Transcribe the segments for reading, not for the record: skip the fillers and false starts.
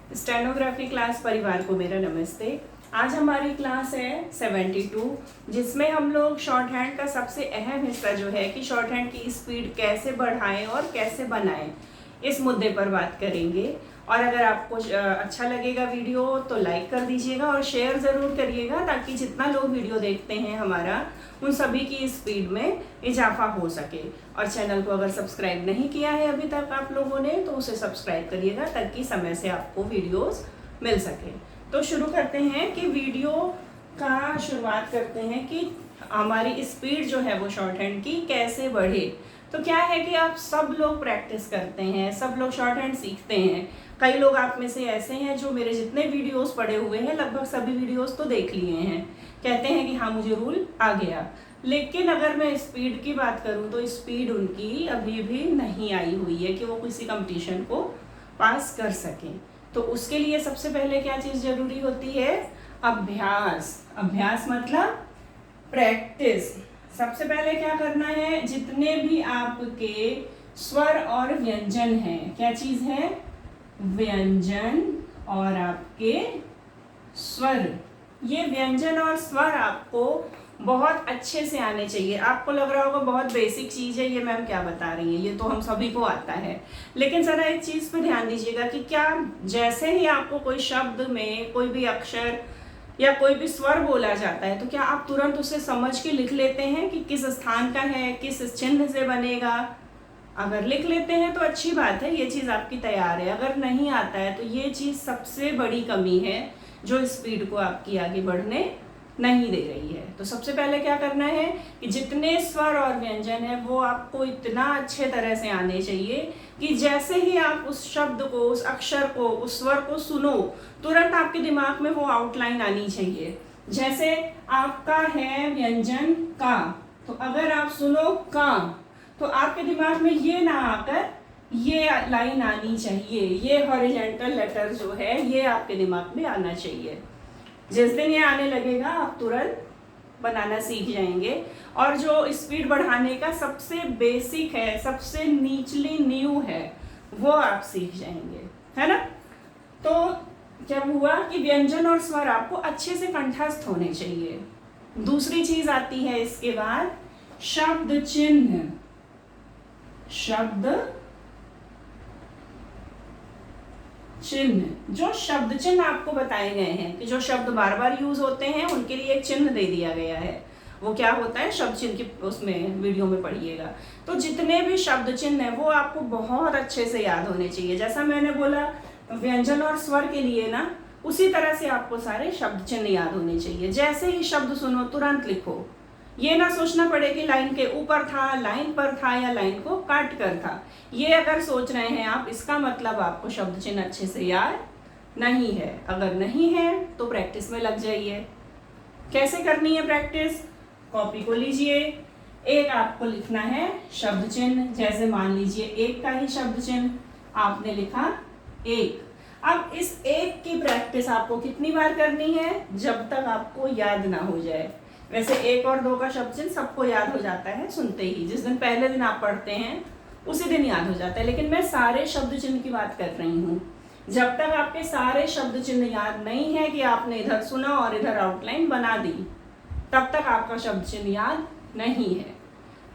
Stenography class परिवार को मेरा नमस्ते। आज हमारी क्लास है 72, जिसमें हम लोग शॉर्ट हैंड का सबसे अहम हिस्सा जो है कि शॉर्ट हैंड की स्पीड कैसे बढ़ाएं और कैसे बनाएं, इस मुद्दे पर बात करेंगे। और अगर आपको अच्छा लगेगा वीडियो तो लाइक कर दीजिएगा और शेयर ज़रूर करिएगा, ताकि जितना लोग वीडियो देखते हैं हमारा, उन सभी की स्पीड में इजाफा हो सके। और चैनल को अगर सब्सक्राइब नहीं किया है अभी तक आप लोगों ने, तो उसे सब्सक्राइब करिएगा ताकि समय से आपको वीडियोस मिल सके। तो शुरू करते हैं कि वीडियो का शुरुआत करते हैं कि हमारी स्पीड जो है वो शॉर्ट हैंड की कैसे बढ़े। तो क्या है कि आप सब लोग प्रैक्टिस करते हैं, सब लोग शॉर्ट हैंड सीखते हैं। कई लोग आप में से ऐसे हैं जो मेरे जितने वीडियोस पड़े हुए हैं, लगभग सभी वीडियोस तो देख लिए हैं, कहते हैं कि हाँ मुझे रूल आ गया। लेकिन अगर मैं स्पीड की बात करूं तो स्पीड उनकी अभी भी नहीं आई हुई है कि वो किसी कंपटीशन को पास कर सकें। तो उसके लिए सबसे पहले क्या चीज़ ज़रूरी होती है? अभ्यास। अभ्यास मतलब प्रैक्टिस। सबसे पहले क्या करना है, जितने भी आपके स्वर और व्यंजन हैं, क्या चीज़ है? व्यंजन और आपके स्वर। ये व्यंजन और स्वर आपको बहुत अच्छे से आने चाहिए। आपको लग रहा होगा बहुत बेसिक चीज़ है ये, मैम क्या बता रही है, ये तो हम सभी को आता है। लेकिन ज़रा एक चीज़ पर ध्यान दीजिएगा कि क्या जैसे ही आपको कोई शब्द में कोई भी अक्षर या कोई भी स्वर बोला जाता है, तो क्या आप तुरंत उसे समझ के लिख लेते हैं कि किस स्थान का है, किस चिन्ह से बनेगा? अगर लिख लेते हैं तो अच्छी बात है, ये चीज़ आपकी तैयार है। अगर नहीं आता है तो ये चीज़ सबसे बड़ी कमी है जो स्पीड को आपकी आगे बढ़ने नहीं दे रही है। तो सबसे पहले क्या करना है कि जितने स्वर और व्यंजन है वो आपको इतना अच्छे तरह से आने चाहिए कि जैसे ही आप उस शब्द को, उस अक्षर को, उस स्वर को सुनो, तुरंत आपके दिमाग में वो आउटलाइन आनी चाहिए। जैसे आपका है व्यंजन का, तो अगर आप सुनो का, तो आपके दिमाग में ये ना आकर ये लाइन आनी चाहिए, ये हॉरिजॉन्टल लेटर जो है ये आपके दिमाग में आना चाहिए। जिस दिन ये आने लगेगा आप तुरंत बनाना सीख जाएंगे। और जो स्पीड बढ़ाने का सबसे बेसिक है, सबसे निचली नींव है, वो आप सीख जाएंगे, है ना। तो क्या हुआ कि व्यंजन और स्वर आपको अच्छे से कंठस्थ होने चाहिए। दूसरी चीज आती है इसके बाद शब्द चिन्ह। शब्द चिन्ह, जो शब्द चिन्ह आपको बताए गए हैं कि जो शब्द बार बार यूज होते हैं उनके लिए एक चिन्ह दे दिया गया है। वो क्या होता है? शब्द चिन्ह की उसमें वीडियो में पढ़िएगा। तो जितने भी शब्द चिन्ह है वो आपको बहुत अच्छे से याद होने चाहिए। जैसा मैंने बोला व्यंजन और स्वर के लिए ना, उसी तरह से आपको सारे शब्द चिन्ह याद होने चाहिए। जैसे ही शब्द सुनो तुरंत लिखो, ये ना सोचना पड़े कि लाइन के ऊपर था, लाइन पर था या लाइन को काट कर था। ये अगर सोच रहे हैं आप, इसका मतलब आपको शब्द चिन्ह अच्छे से याद नहीं है। अगर नहीं है तो प्रैक्टिस में लग जाइए। कैसे करनी है प्रैक्टिस? कॉपी को लीजिए, एक आपको लिखना है शब्द चिन्ह। जैसे मान लीजिए एक का ही शब्द चिन्ह आपने लिखा एक। अब इस एक की प्रैक्टिस आपको कितनी बार करनी है? जब तक आपको याद ना हो जाए। वैसे एक और दो का शब्द चिन्ह सबको याद हो जाता है सुनते ही, जिस दिन पहले दिन आप पढ़ते हैं उसी दिन याद हो जाता है। लेकिन मैं सारे शब्द चिन्ह की बात कर रही हूँ। जब तक आपके सारे शब्द चिन्ह याद नहीं है कि आपने इधर सुना और इधर आउटलाइन बना दी, तब तक आपका शब्द चिन्ह याद नहीं है।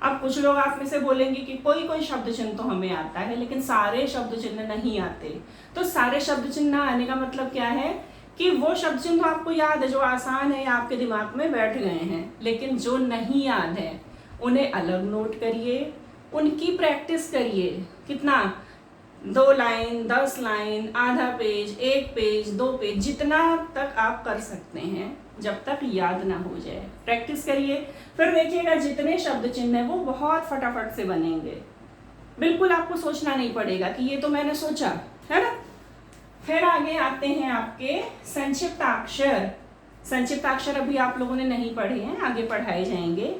अब कुछ लोग आप में से बोलेंगे कि कोई कोई शब्द चिन्ह तो हमें आता है, लेकिन सारे शब्द चिन्ह नहीं आते। तो सारे शब्द चिन्ह ना आने का मतलब क्या है कि वो शब्द चिन्ह तो आपको याद है, जो आसान है, आपके दिमाग में बैठ गए हैं। लेकिन जो नहीं याद है उन्हें अलग नोट करिए, उनकी प्रैक्टिस करिए। कितना? 2 लाइन, 10 लाइन, आधा पेज, 1 पेज, 2 पेज, जितना तक आप कर सकते हैं, जब तक याद ना हो जाए प्रैक्टिस करिए। फिर देखिएगा जितने शब्द चिन्ह है वो बहुत फटाफट से बनेंगे। बिल्कुल आपको सोचना नहीं पड़ेगा कि ये तो मैंने सोचा, है ना। फिर आगे आते हैं आपके संक्षिप्ताक्षर। संक्षिप्ताक्षर अभी आप लोगों ने नहीं पढ़े हैं, आगे पढ़ाए जाएंगे,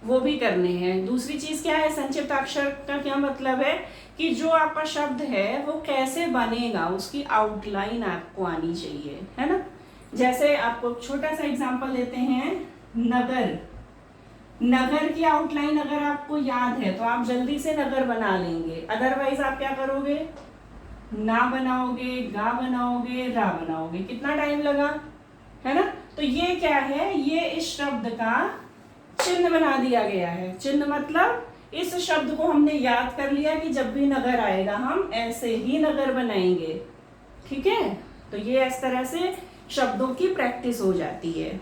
वो भी करने हैं। दूसरी चीज क्या है? संक्षिप्ताक्षर का क्या मतलब है कि जो आपका शब्द है वो कैसे बनेगा, उसकी आउटलाइन आपको आनी चाहिए, है ना। जैसे आपको छोटा सा एग्जांपल देते हैं, नगर। नगर की आउटलाइन अगर आपको याद है तो आप जल्दी से नगर बना लेंगे। अदरवाइज आप क्या करोगे? ना बनाओगे, गा बनाओगे, रा बनाओगे, कितना टाइम लगा, है ना। तो ये क्या है, ये इस शब्द का चिन्ह बना दिया गया है। चिन्ह मतलब इस शब्द को हमने याद कर लिया कि जब भी नगर आएगा हम ऐसे ही नगर बनाएंगे, ठीक है। तो ये इस तरह से शब्दों की प्रैक्टिस हो जाती है।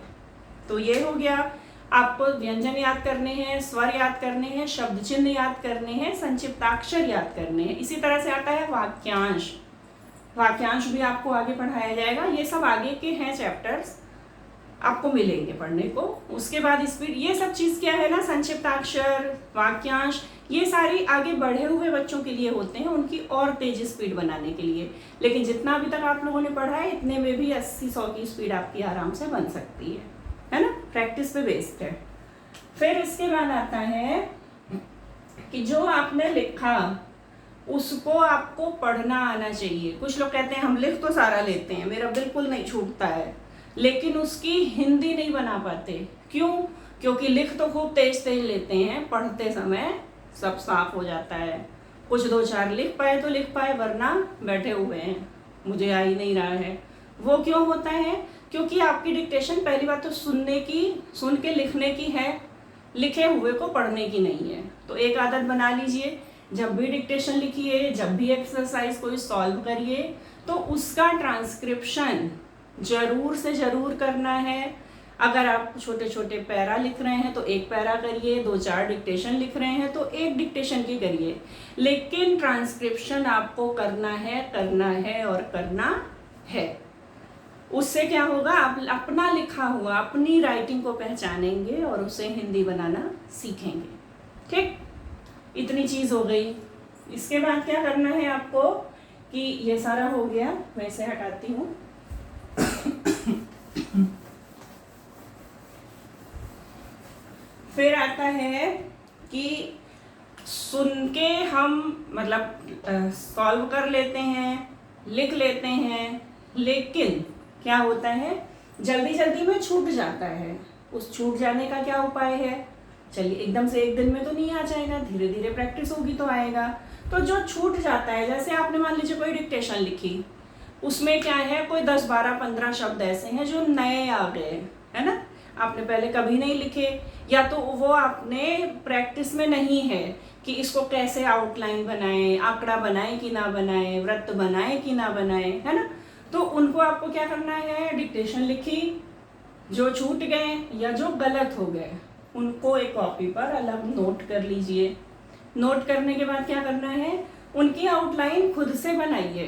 तो ये हो गया, आपको व्यंजन याद करने हैं, स्वर याद करने हैं, शब्द चिन्ह याद करने हैं, संक्षिप्ताक्षर याद करने हैं। इसी तरह से आता है वाक्यांश। वाक्यांश भी आपको आगे पढ़ाया जाएगा। ये सब आगे के हैं चैप्टर्स, आपको मिलेंगे पढ़ने को। उसके बाद स्पीड, ये सब चीज़ क्या है ना, संक्षिप्ताक्षर, वाक्यांश, ये सारी आगे बढ़े हुए बच्चों के लिए होते हैं, उनकी और तेज स्पीड बनाने के लिए। लेकिन जितना अभी तक आप लोगों ने पढ़ा है, इतने में भी 80-100 की स्पीड आपकी आराम से बन सकती है ना। प्रैक्टिस पे बेस्ड है। फिर इसके बाद आता है कि जो आपने लिखा उसको आपको पढ़ना आना चाहिए। कुछ लोग कहते हैं हम लिख तो सारा लेते हैं, मेरा बिल्कुल नहीं छूटता है, लेकिन उसकी हिंदी नहीं बना पाते। क्यों? क्योंकि लिख तो खूब तेज तेज लेते हैं, पढ़ते समय सब साफ हो जाता है। कुछ 2-4 लिख पाए तो लिख पाए, वरना बैठे हुए हैं, मुझे आ ही नहीं रहा है। वो क्यों होता है? क्योंकि आपकी डिक्टेशन पहली बात तो सुन के लिखने की है, लिखे हुए को पढ़ने की नहीं है। तो एक आदत बना लीजिए, जब भी डिक्टेशन लिखिए, जब भी एक्सरसाइज कोई सॉल्व करिए, तो उसका ट्रांसक्रिप्शन जरूर से जरूर करना है। अगर आप छोटे छोटे पैरा लिख रहे हैं तो एक पैरा करिए, 2-4 डिक्टेशन लिख रहे हैं तो एक डिक्टेशन की करिए, लेकिन ट्रांसक्रिप्शन आपको करना है और करना है। उससे क्या होगा, आप अपना लिखा हुआ, अपनी राइटिंग को पहचानेंगे और उसे हिंदी बनाना सीखेंगे। ठीक, इतनी चीज़ हो गई। इसके बाद क्या करना है आपको, कि ये सारा हो गया, मैं इसे हटाती हूँ। फिर आता है कि सुन के हम मतलब सॉल्व कर लेते हैं, लिख लेते हैं, लेकिन क्या होता है, जल्दी जल्दी में छूट जाता है। उस छूट जाने का क्या उपाय है? चलिए, एकदम से एक दिन में तो नहीं आ जाएगा, धीरे धीरे प्रैक्टिस होगी तो आएगा। तो जो छूट जाता है, जैसे आपने मान लीजिए कोई डिक्टेशन लिखी, उसमें क्या है, कोई 10, 12, 15 शब्द ऐसे हैं जो नए आ गए, है ना, आपने पहले कभी नहीं लिखे, या तो वो आपने प्रैक्टिस में नहीं है कि इसको कैसे आउटलाइन बनाएं, आंकड़ा बनाएं कि ना बनाएं, वृत्त बनाएं कि ना बनाएं, है ना। तो उनको आपको क्या करना है, डिक्टेशन लिखी, जो छूट गए या जो गलत हो गए उनको एक कॉपी पर अलग नोट कर लीजिए। नोट करने के बाद क्या करना है, उनकी आउटलाइन खुद से बनाइए,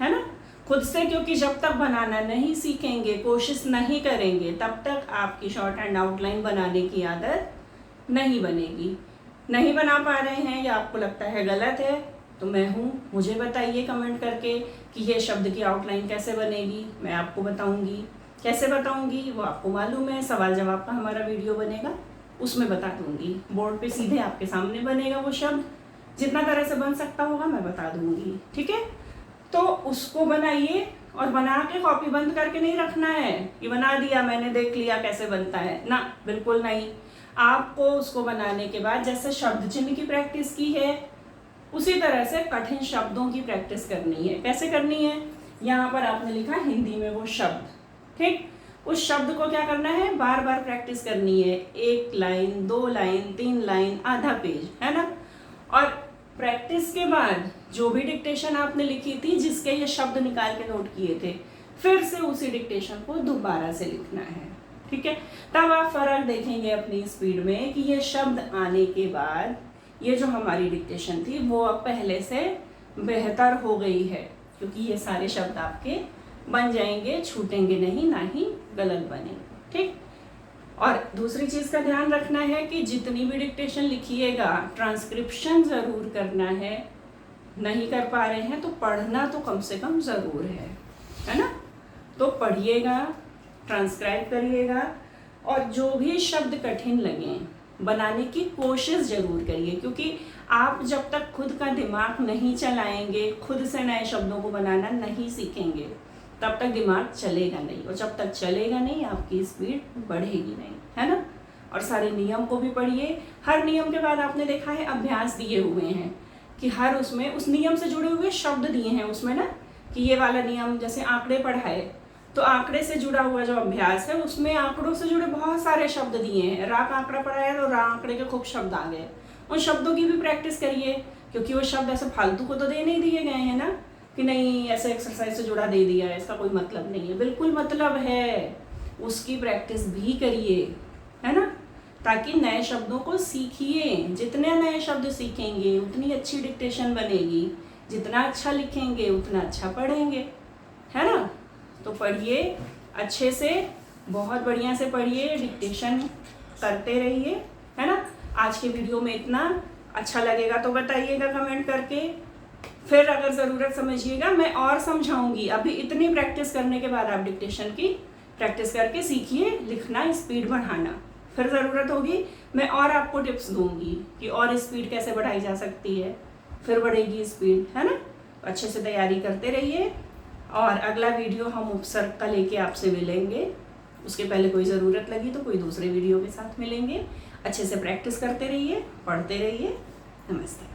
है ना, खुद से। क्योंकि जब तक बनाना नहीं सीखेंगे, कोशिश नहीं करेंगे, तब तक आपकी शॉर्ट हैंड आउटलाइन बनाने की आदत नहीं बनेगी। नहीं बना पा रहे हैं या आपको लगता है गलत है, तो मैं हूँ, मुझे बताइए कमेंट करके कि ये शब्द की आउटलाइन कैसे बनेगी। मैं आपको बताऊँगी। कैसे बताऊँगी वो आपको मालूम है, सवाल जवाब का हमारा वीडियो बनेगा, उसमें बता दूँगी। बोर्ड पे सीधे आपके सामने बनेगा वो शब्द, जितना तरह से बन सकता होगा मैं बता दूँगी, ठीक है। तो उसको बनाइए, और बना के कॉपी बंद करके नहीं रखना है कि बना दिया मैंने, देख लिया कैसे बनता है ना, बिल्कुल नहीं। आपको उसको बनाने के बाद जैसे शब्द चिन्ह की प्रैक्टिस की है, उसी तरह से कठिन शब्दों की प्रैक्टिस करनी है। कैसे करनी है, यहाँ पर आपने लिखा हिंदी में वो शब्द, ठीक, उस शब्द को क्या करना है, बार बार प्रैक्टिस करनी है। 1 लाइन, 2 लाइन, 3 लाइन, आधा पेज, है ना। और प्रैक्टिस के बाद जो भी डिक्टेशन आपने लिखी थी, जिसके ये शब्द निकाल के नोट किए थे, फिर से उसी डिक्टेशन को दोबारा से लिखना है, ठीक है। तब आप फर्क देखेंगे अपनी स्पीड में कि ये शब्द आने के बाद ये जो हमारी डिक्टेशन थी वो अब पहले से बेहतर हो गई है, क्योंकि ये सारे शब्द आपके बन जाएंगे, छूटेंगे नहीं, ना ही गलत बनेंगे, ठीक। और दूसरी चीज़ का ध्यान रखना है कि जितनी भी डिक्टेशन लिखिएगा, ट्रांसक्रिप्शन ज़रूर करना है। नहीं कर पा रहे हैं तो पढ़ना तो कम से कम ज़रूर है ना। तो पढ़िएगा, ट्रांसक्राइब करिएगा, और जो भी शब्द कठिन लगें बनाने की कोशिश ज़रूर करिए, क्योंकि आप जब तक खुद का दिमाग नहीं चलाएंगे, खुद से नए शब्दों को बनाना नहीं सीखेंगे, तब तक दिमाग चलेगा नहीं, और जब तक चलेगा नहीं आपकी स्पीड बढ़ेगी नहीं, है ना। और सारे नियम को भी पढ़िए। हर नियम के बाद आपने देखा है अभ्यास दिए हुए हैं कि हर उसमें उस नियम से जुड़े हुए शब्द दिए हैं उसमें ना, कि ये वाला नियम, जैसे आंकड़े पढ़ाए तो आंकड़े से जुड़ा हुआ जो अभ्यास है उसमें आंकड़ों से जुड़े बहुत सारे शब्द दिए हैं। रा का आंकड़ा पढ़ाया तो रा आंकड़े के खूब शब्द आ गए, उन शब्दों की भी प्रैक्टिस करिए, क्योंकि वो शब्द ऐसे फालतू को तो दे नहीं दिए गए हैं ना, कि नहीं ऐसे एक्सरसाइज से जुड़ा दे दिया है, इसका कोई मतलब नहीं है। बिल्कुल मतलब है, उसकी प्रैक्टिस भी करिए, है ना, ताकि नए शब्दों को सीखिए। जितने नए शब्द सीखेंगे उतनी अच्छी डिक्टेशन बनेगी, जितना अच्छा लिखेंगे उतना अच्छा पढ़ेंगे, है ना। तो पढ़िए अच्छे से, बहुत बढ़िया से पढ़िए, डिक्टेशन करते रहिए, है ना। आज के वीडियो में इतना। अच्छा लगेगा तो बताइएगा कमेंट करके, फिर अगर ज़रूरत समझिएगा मैं और समझाऊंगी। अभी इतनी प्रैक्टिस करने के बाद आप डिक्टेशन की प्रैक्टिस करके सीखिए लिखना, स्पीड बढ़ाना। फिर ज़रूरत होगी मैं और आपको टिप्स दूंगी कि और स्पीड कैसे बढ़ाई जा सकती है, फिर बढ़ेगी स्पीड, है ना। अच्छे से तैयारी करते रहिए, और अगला वीडियो हम उपसर्ग का लेके आपसे मिलेंगे। उसके पहले कोई ज़रूरत लगी तो कोई दूसरे वीडियो के साथ मिलेंगे। अच्छे से प्रैक्टिस करते रहिए, पढ़ते रहिए। नमस्ते।